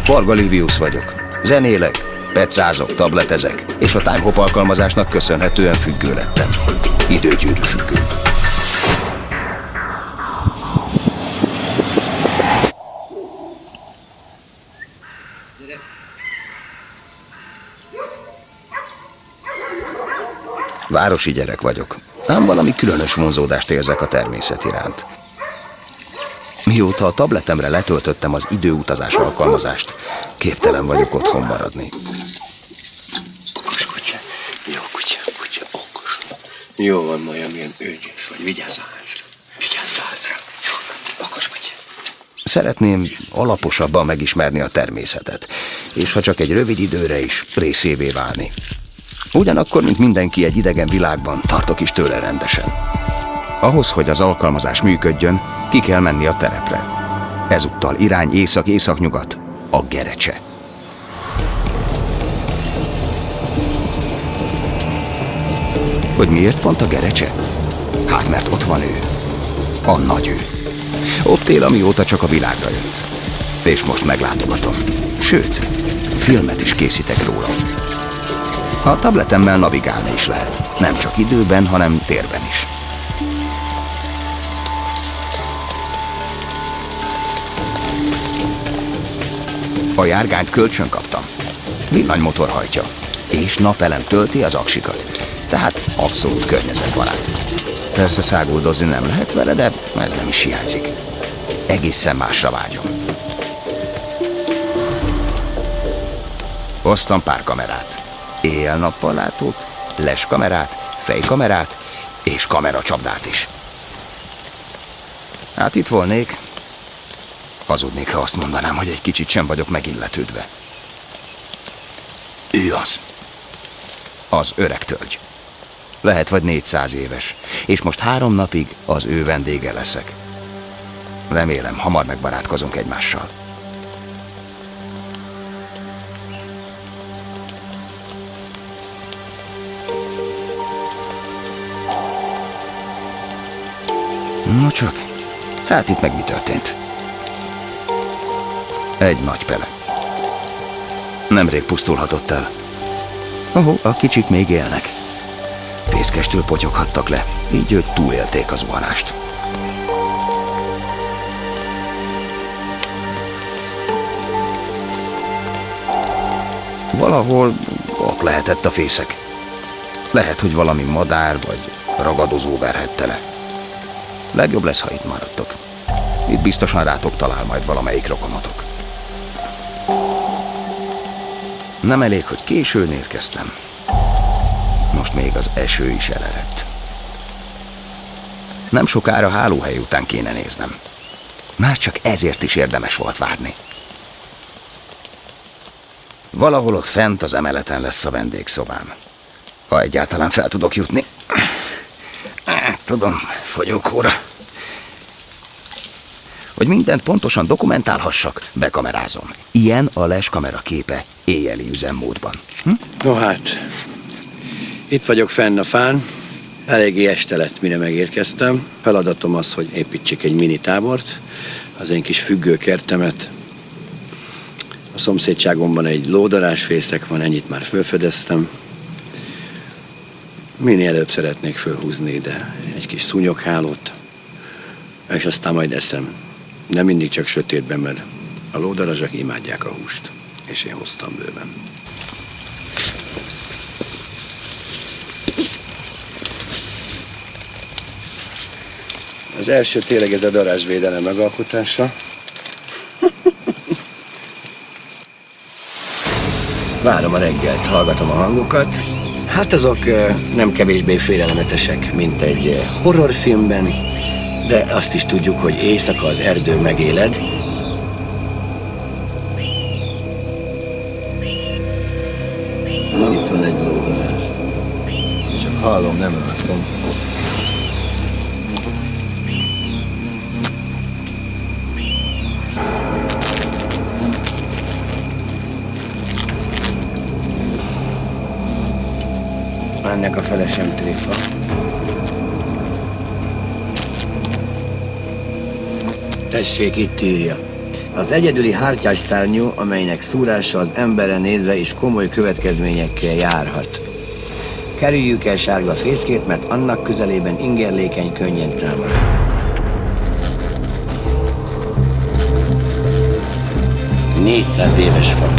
Varga Livius vagyok. Zenélek, pecázok, tabletezek, és a Timehop alkalmazásnak köszönhetően függő lettem. Időgyűrű függő. Városi gyerek vagyok, ám valami különös vonzódást érzek a természet iránt. Mióta a tabletemre letöltöttem az időutazás alkalmazást, képtelen vagyok otthon maradni. Okos kutya, jó kutya, okos. Jó van, Maja, milyen ügyes vagy, vigyázz a házra. Vigyázz a házra. Jó van, okos kutya. Szeretném alaposabban megismerni a természetet, és ha csak egy rövid időre is részévé válni. Ugyanakkor, mint mindenki egy idegen világban, tartok is tőle rendesen. Ahhoz, hogy az alkalmazás működjön, ki kell menni a terepre. Ezúttal irány észak-északnyugat, a Gerecse. Hogy miért pont a Gerecse? Hát mert ott van ő. A nagy ő. Ott él, amióta csak a világra jött. És most meglátogatom. Sőt, filmet is készítek róla. A tabletemmel navigálni is lehet. Nem csak időben, hanem térben is. A járgányt kölcsön kaptam. Villanymotor hajtja, és napelem tölti az aksikat. Tehát abszolút környezetbarát. Persze száguldozni nem lehet vele, de ez nem is hiányzik. Egészen másra vágyom. Hoztam pár kamerát. Éjjel-nappal látót, leskamerát, fejkamerát és kameracsapdát is. Hát itt volnék. Hazudnék, ha azt mondanám, hogy egy kicsit sem vagyok megilletődve. Ő az. Az öreg tölgy. Lehet vagy 400 éves, és most 3 napig az ő vendége leszek. Remélem, hamar megbarátkozunk egymással. No csak, hát itt meg mi történt? Egy nagy pele. Nemrég pusztulhatott el. A kicsik még élnek. Fészkestől potyoghattak le, így ők túlélték a zuhanást. Valahol ott lehetett a fészek. Lehet, hogy valami madár vagy ragadozó verhette le. Legjobb lesz, ha itt maradtok. Itt biztosan rátok talál majd valamelyik rokonotok. Nem elég, hogy későn érkeztem. Most még az eső is elerett. Nem sokára hálóhely után kéne néznem. Már csak ezért is érdemes volt várni. Valahol ott fent az emeleten lesz a vendégszobám. Ha egyáltalán fel tudok jutni. Tudom, fogyókóra. Hogy mindent pontosan dokumentálhassak, bekamerázom. Ilyen a leskamera képe éjjeli üzemmódban. No hát, itt vagyok fenn a fán. Eléggé este lett, mire megérkeztem. Feladatom az, hogy építsek egy mini tábort, az én kis függőkertemet. A szomszédságomban egy lódarásfészek van, ennyit már felfedeztem. Minél előbb szeretnék fölhúzni ide egy kis szúnyoghálót, és aztán majd eszem. De mindig csak sötétben, mert a lódarazsak imádják a húst, és én hoztam bőven. Az első tényleg ez a darázsvédelem megalkotása. Várom a reggelt, hallgatom a hangokat. Hát azok nem kevésbé félelmetesek, mint egy horrorfilmben, de azt is tudjuk, hogy éjszaka az erdő megéled. Itt van egy lódarás. Csak hallom, nem látom. Ennek a fele sem tréfa. Tessék, itt írja. Az egyedüli hártyás szárnyú, amelynek szúrása az emberre nézve is komoly következményekkel járhat. Kerüljük el sárga fészkét, mert annak közelében ingerlékeny, könnyen támad. ...400 éves fa,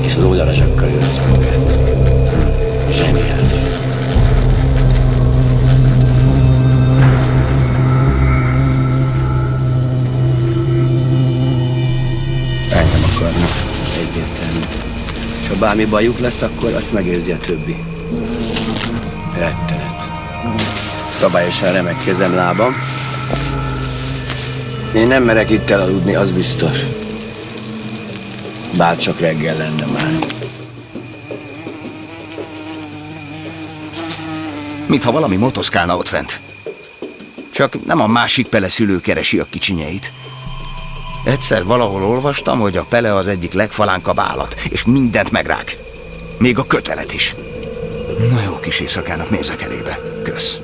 és lódarazsakkal őrzi magát. Zseniális. Engem akarnak, egyértelmű. És ha bármi bajuk lesz, akkor azt megérzi a többi. Rettenet. Szabályosan remek kezem, lábam. Én nem merek itt elaludni, az biztos. Bár csak reggel lenne már. Mintha valami motoszkálna ott fent. Csak nem a másik Pele szülő keresi a kicsinyeit. Egyszer valahol olvastam, hogy a Pele az egyik legfalánkabb állat, és mindent megrág. Még a kötelet is. Na jó kis éjszakának nézek elébe. Kösz.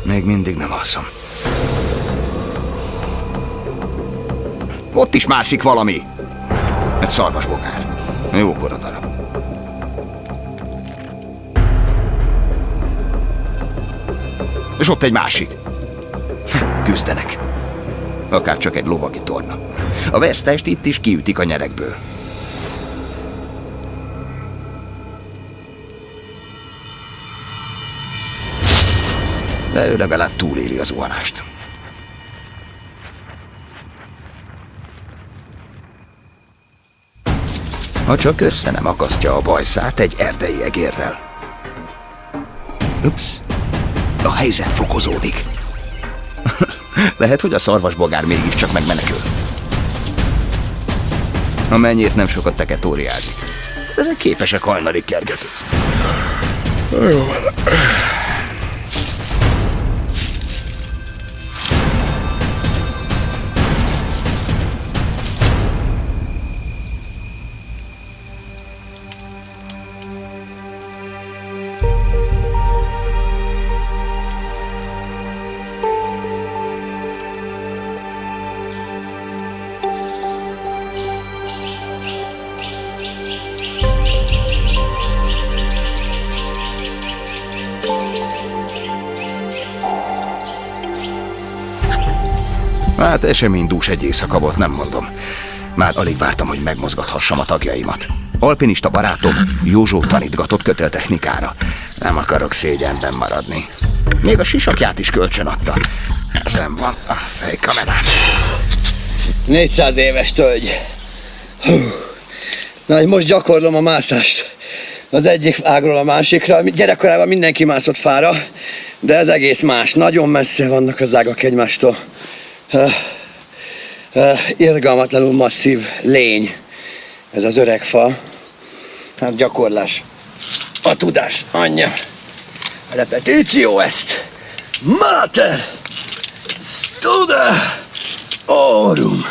Még mindig nem alszom. Ott is mászik valami. Egy szarvasbogár. Jókora darab. És ott egy másik. Küzdenek. Akár csak egy lovagi torna. A vesztest itt is kiütik a nyerekből. De ő legalább túléli az zuhanást. Ha csak össze nem akasztja a bajszát egy erdei egérrel. Ups, a helyzet fokozódik. Lehet, hogy a szarvasbogár mégiscsak megmenekül. A mennyét nem sokat teketóriázik. Ezek képesek hajnalig kergetőzni. Jó. Hát eseménydús egy éjszaka volt, nem mondom. Már alig vártam, hogy megmozgathassam a tagjaimat. Alpinista barátom Józsó tanítgatott kötéltechnikára. Nem akarok szégyenben maradni. Még a sisakját is kölcsön adta. Ezen van a fejkamerám. 400 éves tölgy. Na, most gyakorlom a mászást. Az egyik ágról a másikra. Gyerekkorában mindenki mászott fára, de ez egész más. Nagyon messze vannak az ágak egymástól. Irgalmatlanul masszív lény. Ez az öreg fa. Hát gyakorlás. A tudás anyja. A repetíció ezt. Mater. Studa. Orum.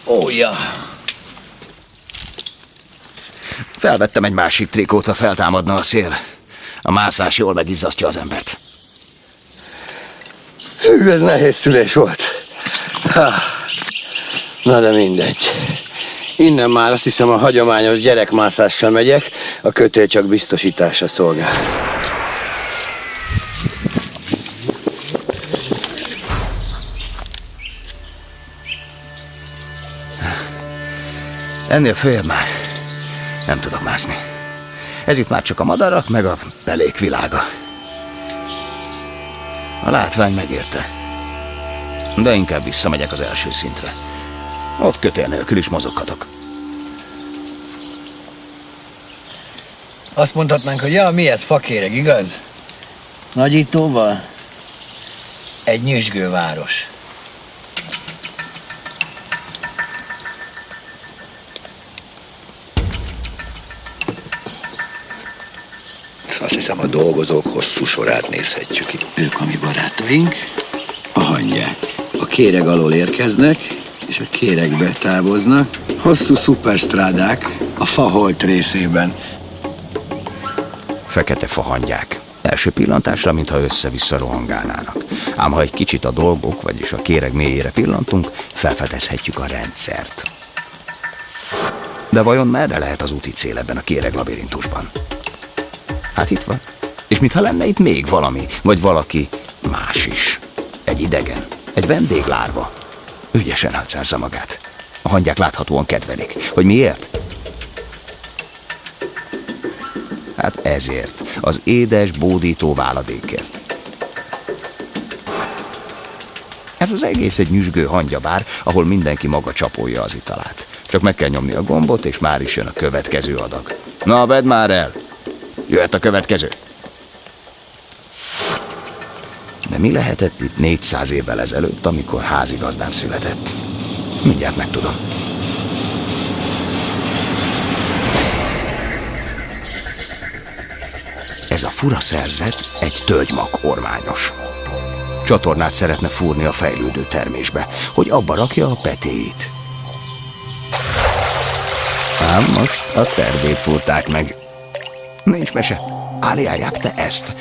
Ója. Felvettem egy másik trikót, ha feltámadna a szél. A mászás jól megizzasztja az embert. Hű, ez nehéz szülés volt. Na de mindegy. Innen már azt hiszem a hagyományos gyerekmászással megyek, a kötél csak biztosításra szolgál. Ennél följebb már nem tudok mászni. Ez itt már csak a madarak, meg a pelék világa. A látvány megérte. De inkább visszamegyek az első szintre. Ott kötél nélkül is mozoghatok. Azt mondhatnánk, hogy ja, mi ez, fakéreg, igaz? Nagyítóval? Egy nyüzsgőváros. Azt hiszem, a dolgozók hosszú sorát nézhetjük itt. Ők a mi barátaink, a hangyák. A kéreg alól érkeznek, és a kéregbe távoznak. Hosszú szuperstrádák a faholt részében. Fekete fahangyák. Első pillantásra, mintha össze-vissza rohangálnának. Ám ha egy kicsit a dolgok, vagyis a kéreg mélyére pillantunk, felfedezhetjük a rendszert. De vajon merre lehet az úti cél ebben a kéreg labirintusban? Hát itt van. És mintha lenne itt még valami, vagy valaki más is. Egy idegen, egy vendéglárva. Ügyesen hatszázza magát. A hangyák láthatóan kedvelik. Hogy miért? Hát ezért. Az édes, bódító váladékért. Ez az egész egy nyüzsgő hangyabár, ahol mindenki maga csapolja az italát. Csak meg kell nyomni a gombot, és már is jön a következő adag. Na, vedd már el! Jöhet a következő. De mi lehetett itt 400 évvel ezelőtt, amikor házigazdám született? Mindjárt megtudom. Ez a fura szerzet egy tölgymag ormányos. Csatornát szeretne fúrni a fejlődő termésbe, hogy abba rakja a petéit. Ám most a tervét fúrták meg. Nincs mese. Állják te ezt.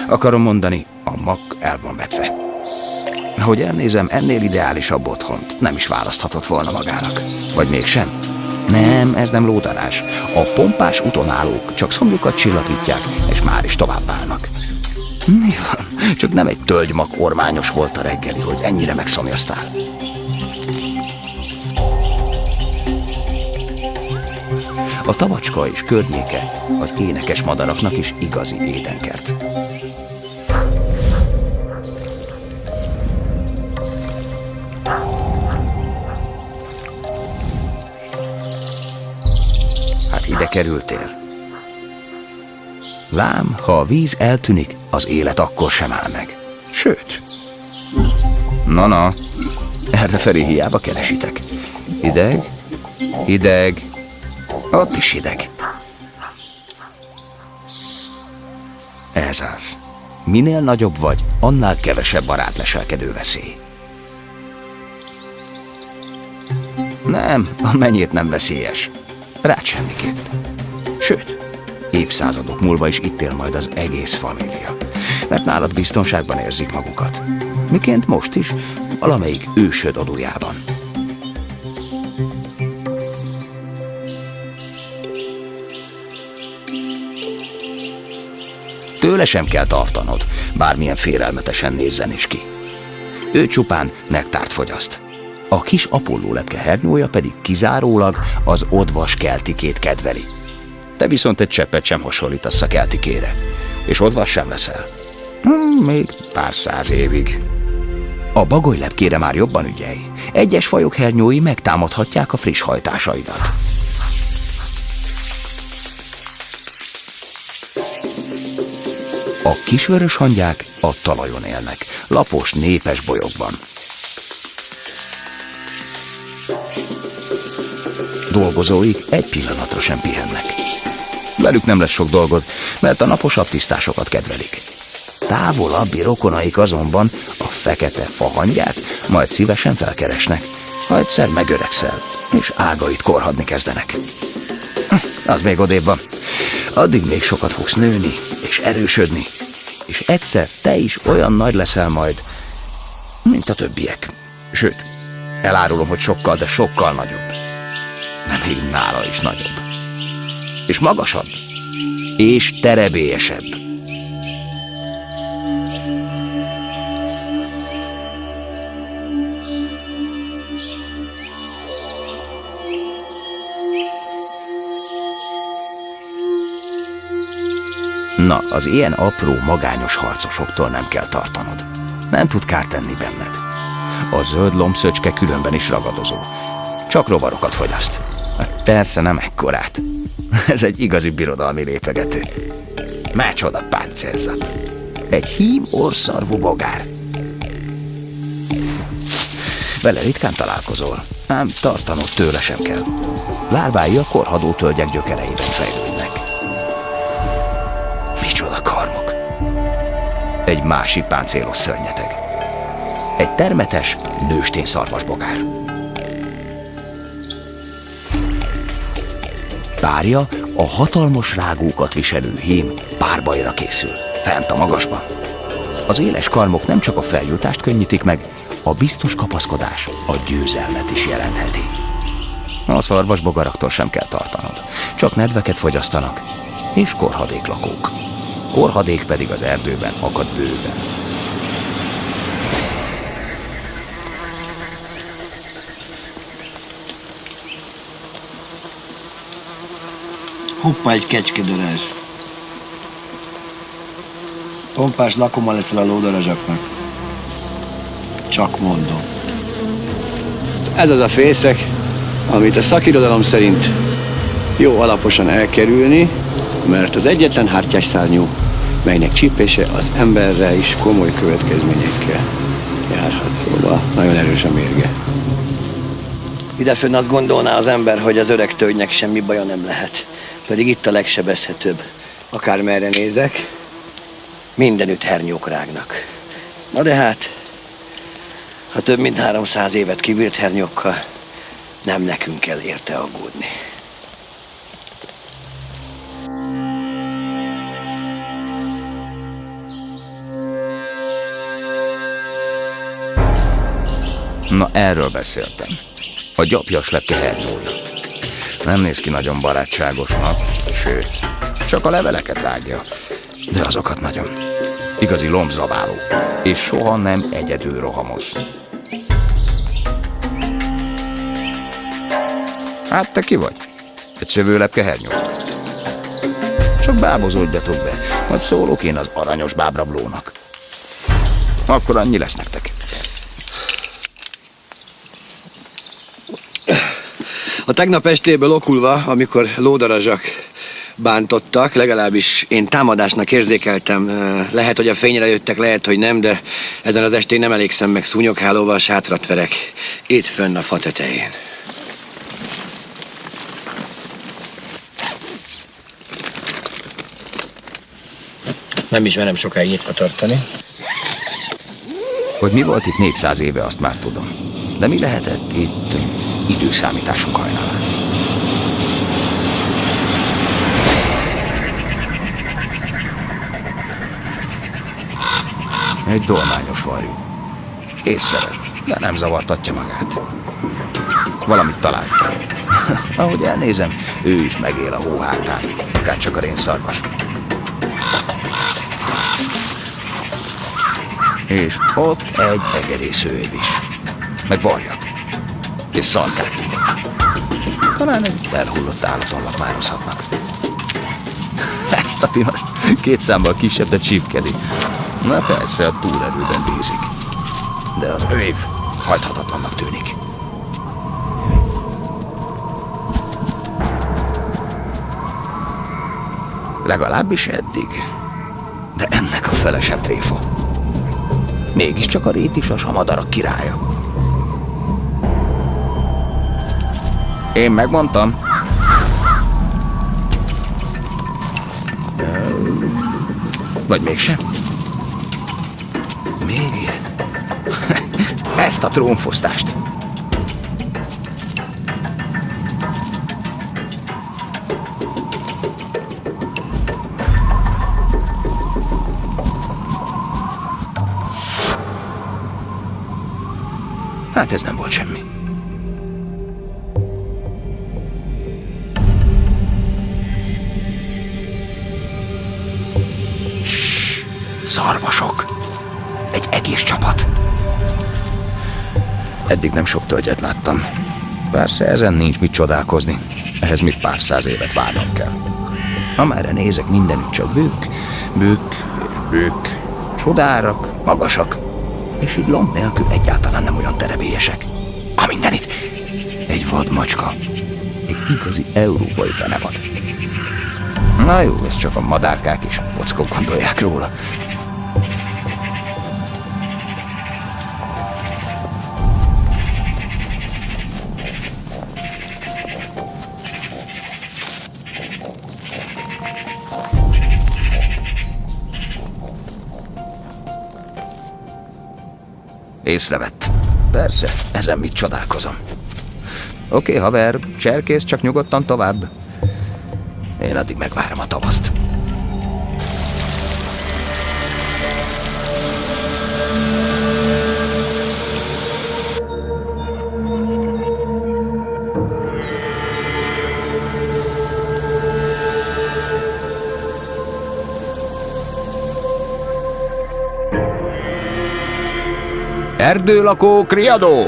Akarom mondani, a mag el van vetve. Ahogy elnézem, ennél ideálisabb otthont nem is választhatott volna magának. Vagy mégsem? Nem, ez nem lódarás. A pompás utonállók csak szomjukat csillapítják, és már is továbbállnak. Mi van? Csak nem egy tölgymag ormányos volt a reggeli, hogy ennyire megszomjaztál. A tavacska és környéke az énekes madaraknak is igazi édenkert. Hát ide kerültél. Lám, ha a víz eltűnik, az élet akkor sem áll meg. Sőt. Na, errefelé hiába keresitek. Hideg, hideg, ott is hideg. Ez az. Minél nagyobb vagy, annál kevesebb a rád leselkedő veszély. Nem, a menyét nem veszélyes. Rád semmiképp. Sőt, évszázadok múlva is itt él majd az egész família. Mert nálad biztonságban érzik magukat. Miként most is, valamelyik ősöd odújában. Tőle sem kell tartanod, bármilyen félelmetesen nézzen is ki. Ő csupán nektárt fogyaszt. A kis apollólepke hernyója pedig kizárólag az odvas keltikét kedveli. Te viszont egy cseppet sem hasonlítasz a keltikére. És odvas sem leszel. Még pár száz évig. A bagolylepkére már jobban ügyelj. Egyes fajok hernyói megtámadhatják a friss hajtásaidat. A kisvörös hangyák a talajon élnek, lapos, népes bolyokban. Dolgozóik egy pillanatra sem pihennek. Velük nem lesz sok dolgod, mert a naposabb tisztásokat kedvelik. Távolabbi rokonaik azonban a fekete fahangyák majd szívesen felkeresnek, ha egyszer megöregszel, és ágait korhadni kezdenek. Az még odébb van. Addig még sokat fogsz nőni, és erősödni, és egyszer te is olyan nagy leszel majd, mint a többiek. Sőt, elárulom, hogy sokkal, de sokkal nagyobb. De még nála is nagyobb. És magasabb. És terebélyesebb. Na, az ilyen apró, magányos harcosoktól nem kell tartanod. Nem tud kárt tenni benned. A zöld lombszöcske különben is ragadozó. Csak rovarokat fogyaszt. Hát persze nem ekkorát. Ez egy igazi birodalmi lépegető. Micsoda páncérzat. Egy hím orrszarvú bogár. Vele ritkán találkozol, ám tartanod tőle sem kell. Lárvái a korhadó tölgyek gyökereiben fejlődnek. Micsoda karmok. Egy másik páncélos szörnyeteg. Egy termetes, nőstény szarvasbogár. Párja a hatalmas rágókat viselő hím párbajra készül. fent a magasban. Az éles karmok nem csak a feljutást könnyítik meg, a biztos kapaszkodás a győzelmet is jelentheti. A szarvasbogaraktól sem kell tartanod. Csak nedveket fogyasztanak, és korhadéklakók. Korhadék pedig az erdőben akad bőven. Hoppá, egy kecskedarázs. Pompás lakoma leszel a lódarazsaknak. Csak mondom. Ez az a fészek, amit a szakirodalom szerint jó alaposan elkerülni, mert az egyetlen hártyás szárnyú, melynek csípése az emberre is komoly következményekkel járhat. Szóval nagyon erős a mérge. Idefönn azt gondolná az ember, hogy az öreg tölgynek semmi baja nem lehet. Pedig itt a legsebezhetőbb. Akármerre nézek, mindenütt hernyók rágnak. Na de hát, ha több mint 300 évet kibírt hernyókkal, nem nekünk kell érte aggódni. Na, erről beszéltem. A gyapjas lepke hernyója. Nem néz ki nagyon barátságosnak, sőt, csak a leveleket rágja. De azokat nagyon. Igazi lombzabáló. És soha nem egyedül rohamoz. Hát te ki vagy? Egy szövőlepke hernyó? Csak bábozódjatok be, majd szólok én az aranyos bábrablónak. Akkor annyi lesz nektek. A tegnap estéből okulva, amikor lódarazsak bántottak, legalábbis én támadásnak érzékeltem. Lehet, hogy a fényre jöttek, lehet, hogy nem, de ezen az estén nem elégszem meg szúnyoghálóval sátrat verek. Itt fönn a fa tetején. Nem is merem sokáig nyitva tartani. Hogy mi volt itt 400 éve, azt már tudom. De mi lehetett itt időszámításunk hajnalán? Egy dolmányos varjú. Észrevett, de nem zavartatja magát. Valamit talált. Ahogy elnézem, ő is megél a hó hátán, akárcsak a rénszarvas. És ott egy egerészőév is. Meg varjak. És szarkák. Talán egy elhullott állaton lakmározhatnak. Ezt a pimaszt 2 számmal kisebb, de csípkedi. Na persze, a túlerőben bízik. De az őv hajthatatlannak tűnik. Legalábbis eddig. De ennek a fele sem tréfa. Mégiscsak a rétisas a madarak királya. Én megmondtam. Vagy mégsem? Még ilyet? Ezt a trónfosztást. Hát ez nem volt semmi. Ssss, szarvasok. Egy egész csapat. Eddig nem sok tölgyet láttam. Persze ezen nincs mit csodálkozni. Ehhez még pár 100 évet várnom kell. Amerre nézek, mindenütt csak bők, bők és bők. Csodárak, magasak. És így lomb nélkül egyáltalán nem olyan terebélyesek. A mindenit! Egy vadmacska. Egy igazi európai fenevad. Na jó, ez csak a madárkák és a pockok gondolják róla. Észrevett. Persze, ezen mit csodálkozom. Oké, haver, cserkész, csak nyugodtan tovább. Én addig megvárom a tavaszt. Erdőlakók, riadó!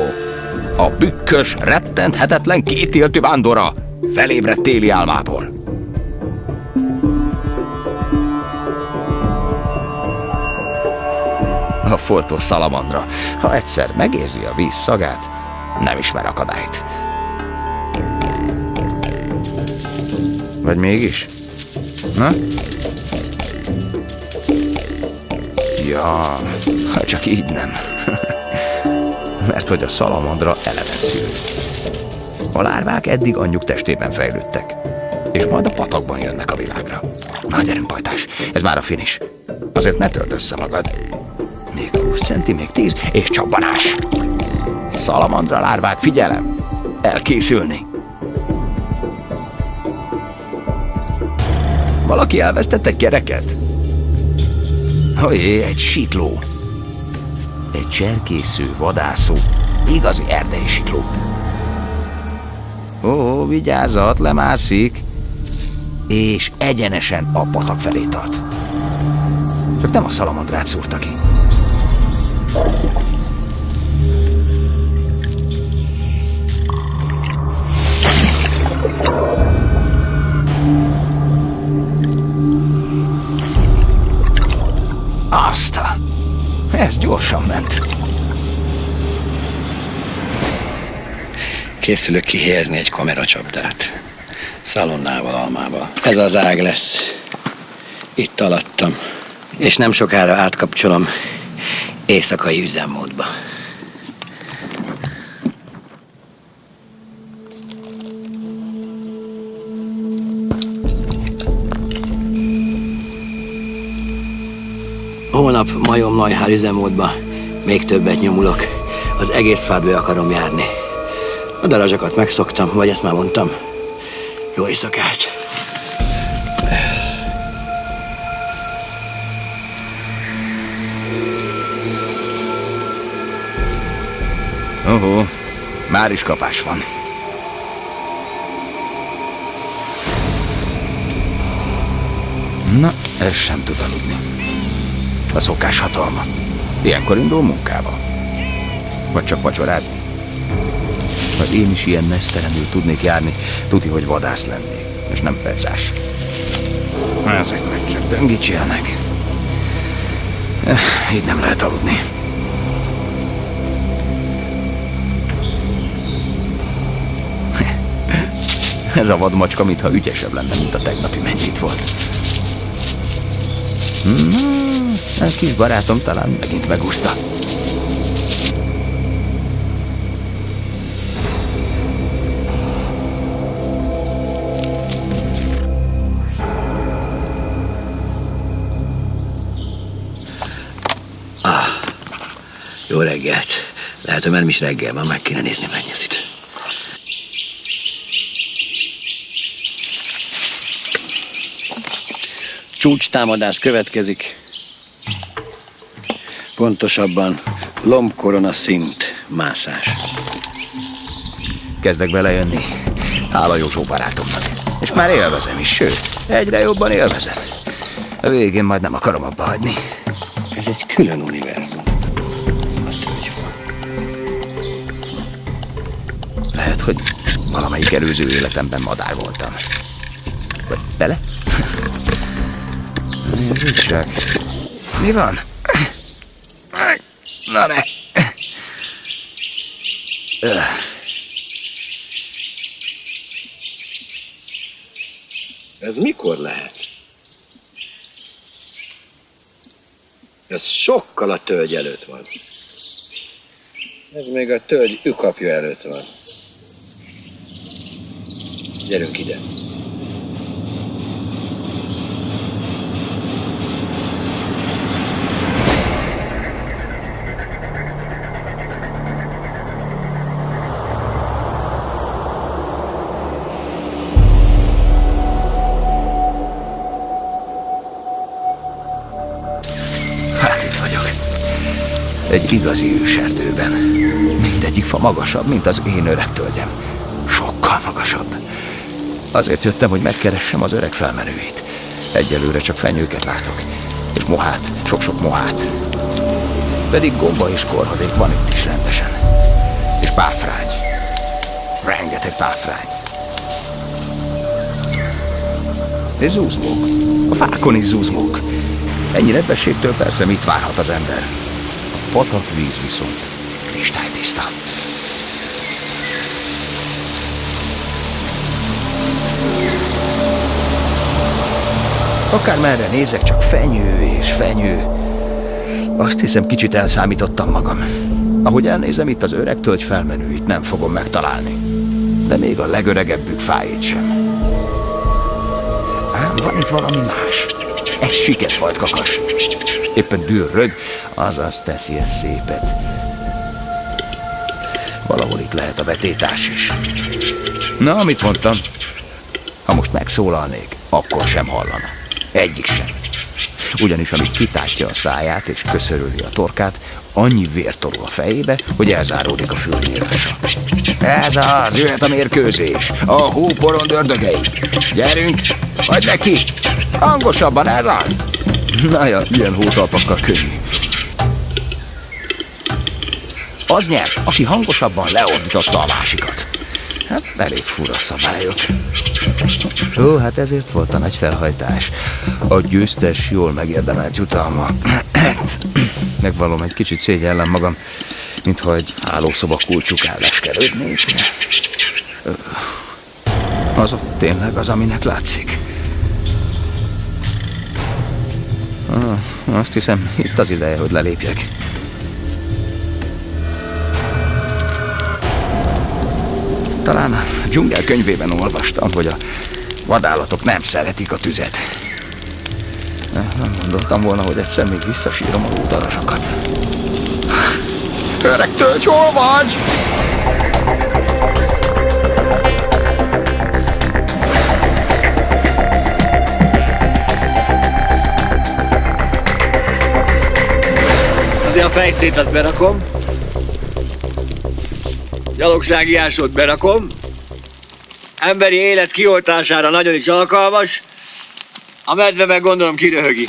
A bükkös, rettenthetetlen kétéltű vándora felébredt téli álmából. A foltos szalamandra, ha egyszer megérzi a víz szagát, nem ismer akadályt. Vagy mégis? Na? Ja, ha csak így nem. Mert hogy a szalamandra eleve szül. A lárvák eddig anyjuk testében fejlődtek, és majd a patakban jönnek a világra. Na, gyerünk, pajtás, ez már a finish. Azért ne töld össze magad. Még 20 centi, még 10, és csapbanás. Szalamandra lárvák, figyelem! Elkészülni! Valaki elvesztett egy kereket? Ojé, egy sikló. Egy cserkésző, vadászó, igazi erdei sikló. Ó, vigyázat, lemászik. És egyenesen a patak felé tart. Csak nem a szalamandrát szúrta ki. Azta! Ez gyorsan ment. Készülök kihelyezni egy kameracsapdát. Szalonnával, almával. Ez az ág lesz. Itt alattam. És nem sokára átkapcsolom éjszakai üzemmódba. Holnap majom-lajhár üzemmódba még többet nyomulok. Az egész fát be akarom járni. A darazsakat megszoktam, vagy ezt már mondtam. Jó éjszakát! Ohó, már is kapás van. Na, ez sem tud aludni. A szokás hatalma. Ilyenkor indul munkába. Vagy csak vacsorázni. Ha én is ilyen nesztelenül tudnék járni, tuti, hogy vadász lennék, és nem pecás. Ezek meg csak döngítsélnek. Így nem lehet aludni. Ez a vadmacska, mintha ügyesebb lenne, mint a tegnapi mennyit volt. A kis barátom talán megint megúszta. Jó reggelt. Lehet, hogy már nem is reggel van, meg kéne nézni mennyezit. Csúcstámadás következik. Pontosabban lombkorona szint mászás. Kezdek belejönni. Hála Józsó barátomnak. És már élvezem is, sőt, egyre jobban élvezem. A végén majd nem akarom abba hagyni. Ez egy külön univerzum. Lehet, hogy valamelyik előző életemben madár voltam. Vagy bele? Nézzük csak. Mi van? Na ne! Ez mikor lehet? Ez sokkal a tölgy előtt van. Ez még a tölgy ükapja előtt van. Gyerünk ide. Hát itt vagyok. Egy igazi őserdőben. Mindegyik fa magasabb, mint az én öreg tölgyem. Sokkal magasabb. Azért jöttem, hogy megkeressem az öreg felmenőit. Egyelőre csak fenyőket látok. És mohát, sok-sok mohát. Pedig gomba és korhadék van itt is rendesen. És páfrány. Rengeteg páfrány. És zúzmók. A fákon is zúzmók. Ennyi nedvességtől persze mit várhat az ember? A patakvíz viszont kristálytiszta. Akármerre nézek, csak fenyő és fenyő. Azt hiszem, kicsit elszámítottam magam. Ahogy elnézem, itt az öreg tölgy felmenőit nem fogom megtalálni. De még a legöregebbük fájét sem. Ám van itt valami más. Egy siketfajt kakas. Éppen dűrrög, azaz teszi ezt szépet. Valahol itt lehet a vetétás is. Na, amit mondtam? Ha most megszólalnék, akkor sem hallana. Egyik sem. Ugyanis amíg kitátja a száját és köszörüli a torkát, annyi vér torul a fejébe, hogy elzáródik a fülnyírása. Ez az, jöhet a mérkőzés. A hóporond ördögei. Gyerünk, hagyd neki! Hangosabban, ez az! Na ja, ilyen hótalpakkal könnyű. Az nyert, aki hangosabban leordította a másikat. Hát elég fura szabályok. Ó, hát ezért volt a nagy felhajtás. A győztes jól megérdemelt jutalma. Megvallom, egy kicsit szégyellem magam, mintha egy hálószoba kulcsukán leskelődnék. Az ott tényleg az, aminek látszik. Azt hiszem, itt az ideje, hogy lelépjek. Talán a dzsungel könyvében olvastam, hogy a vadállatok nem szeretik a tüzet. Nem gondoltam volna, hogy egyszer még visszasírom a lódarasokat. Öreg tölgy, hol vagy? Azért a fejszét azt berakom. Gyalogsági ásót berakom. Emberi élet kioltására nagyon is alkalmas. A medve meg gondolom kiröhögi.